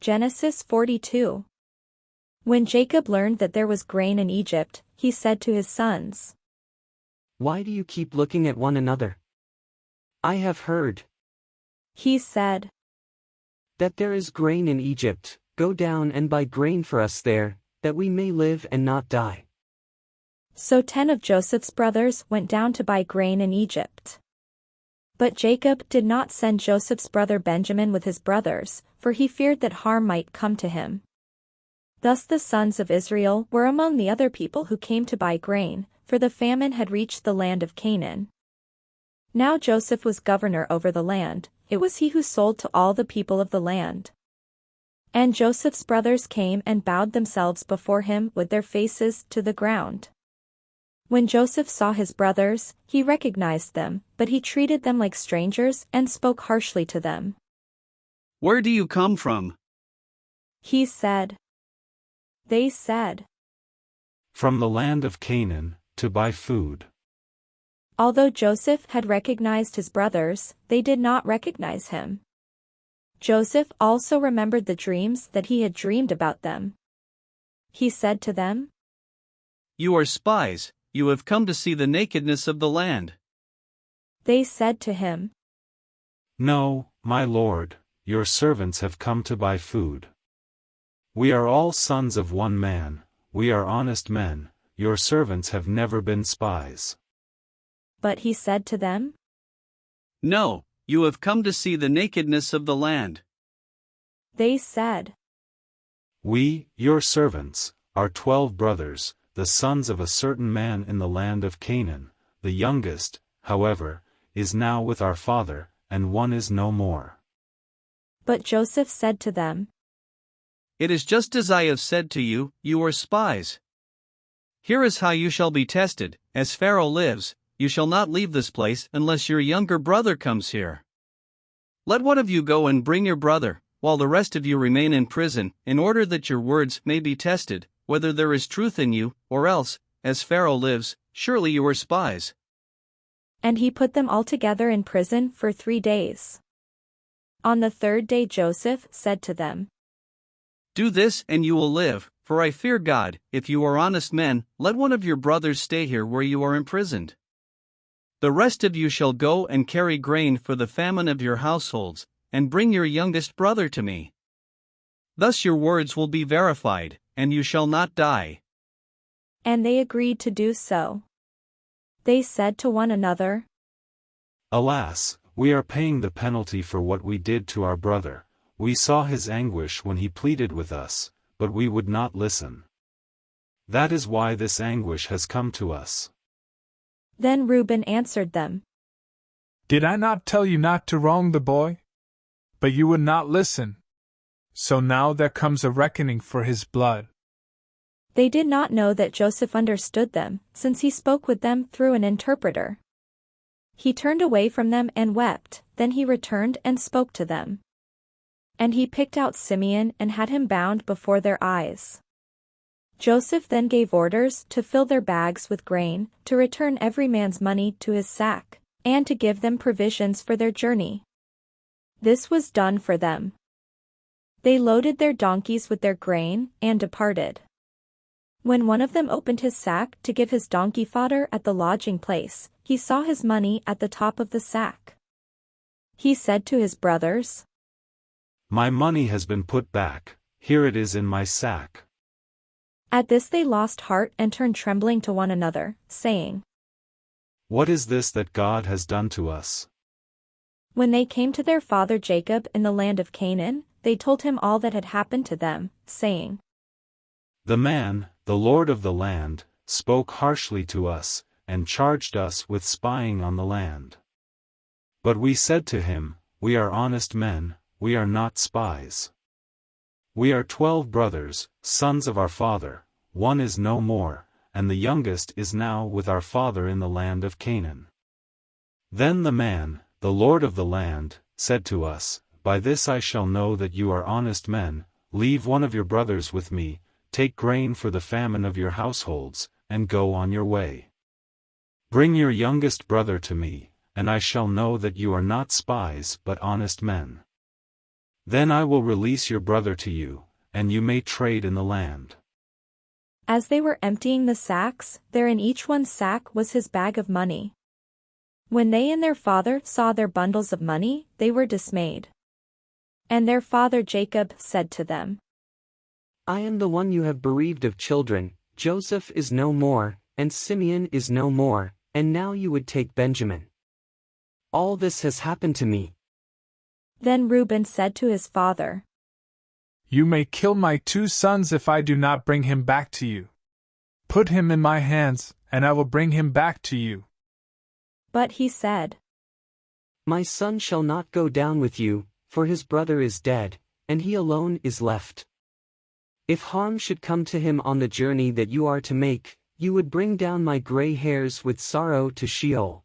Genesis 42. When Jacob learned that there was grain in Egypt, he said to his sons, "Why do you keep looking at one another? I have heard he said, that there is grain in Egypt. Go down and buy grain for us there, that we may live and not die." So 10 of Joseph's brothers went down to buy grain in Egypt. But Jacob did not send Joseph's brother Benjamin with his brothers, for he feared that harm might come to him. Thus the sons of Israel were among the other people who came to buy grain, for the famine had reached the land of Canaan. Now Joseph was governor over the land, it was he who sold to all the people of the land. And Joseph's brothers came and bowed themselves before him with their faces to the ground. When Joseph saw his brothers, he recognized them, but he treated them like strangers and spoke harshly to them. "Where do you come from?" he said. They said, "From the land of Canaan, to buy food." Although Joseph had recognized his brothers, they did not recognize him. Joseph also remembered the dreams that he had dreamed about them. He said to them, "You are spies, you have come to see the nakedness of the land." They said to him, "No, my lord, your servants have come to buy food. We are all sons of one man, we are honest men, your servants have never been spies." But he said to them, "No, you have come to see the nakedness of the land." They said, "We, your servants, are 12 brothers, the sons of a certain man in the land of Canaan. The youngest, however, is now with our father, and one is no more." But Joseph said to them, "It is just as I have said to you, you are spies. Here is how you shall be tested, as Pharaoh lives, you shall not leave this place unless your younger brother comes here. Let one of you go and bring your brother, while the rest of you remain in prison, in order that your words may be tested, whether there is truth in you, or else, as Pharaoh lives, surely you are spies." And he put them all together in prison for 3 days. On the 3rd day Joseph said to them, "Do this and you will live, for I fear God. If you are honest men, let one of your brothers stay here where you are imprisoned. The rest of you shall go and carry grain for the famine of your households, and bring your youngest brother to me. Thus your words will be verified, and you shall not die." And they agreed to do so. They said to one another, "Alas, we are paying the penalty for what we did to our brother. We saw his anguish when he pleaded with us, but we would not listen. That is why this anguish has come to us." Then Reuben answered them, "Did I not tell you not to wrong the boy? But you would not listen. So now there comes a reckoning for his blood." They did not know that Joseph understood them, since he spoke with them through an interpreter. He turned away from them and wept, then he returned and spoke to them. And he picked out Simeon and had him bound before their eyes. Joseph then gave orders to fill their bags with grain, to return every man's money to his sack, and to give them provisions for their journey. This was done for them. They loaded their donkeys with their grain, and departed. When one of them opened his sack to give his donkey fodder at the lodging place, he saw his money at the top of the sack. He said to his brothers, "My money has been put back, here it is in my sack." At this they lost heart and turned trembling to one another, saying, "What is this that God has done to us?" When they came to their father Jacob in the land of Canaan, they told him all that had happened to them, saying, "The man, the lord of the land, spoke harshly to us, and charged us with spying on the land. But we said to him, We are honest men, we are not spies. We are 12 brothers, sons of our father, one is no more, and the youngest is now with our father in the land of Canaan." Then the man, the lord of the land, said to us, "By this I shall know that you are honest men. Leave one of your brothers with me, take grain for the famine of your households, and go on your way. Bring your youngest brother to me, and I shall know that you are not spies but honest men." Then I will release your brother to you, and you may trade in the land. As they were emptying the sacks, there in each one's sack was his bag of money. When they and their father saw their bundles of money, they were dismayed. And their father Jacob said to them, I am the one you have bereaved of children. Joseph is no more, and Simeon is no more, and now you would take Benjamin. All this has happened to me. Then Reuben said to his father, You may kill my 2 sons if I do not bring him back to you. Put him in my hands, and I will bring him back to you. But he said, My son shall not go down with you, for his brother is dead, and he alone is left. If harm should come to him on the journey that you are to make, you would bring down my gray hairs with sorrow to Sheol.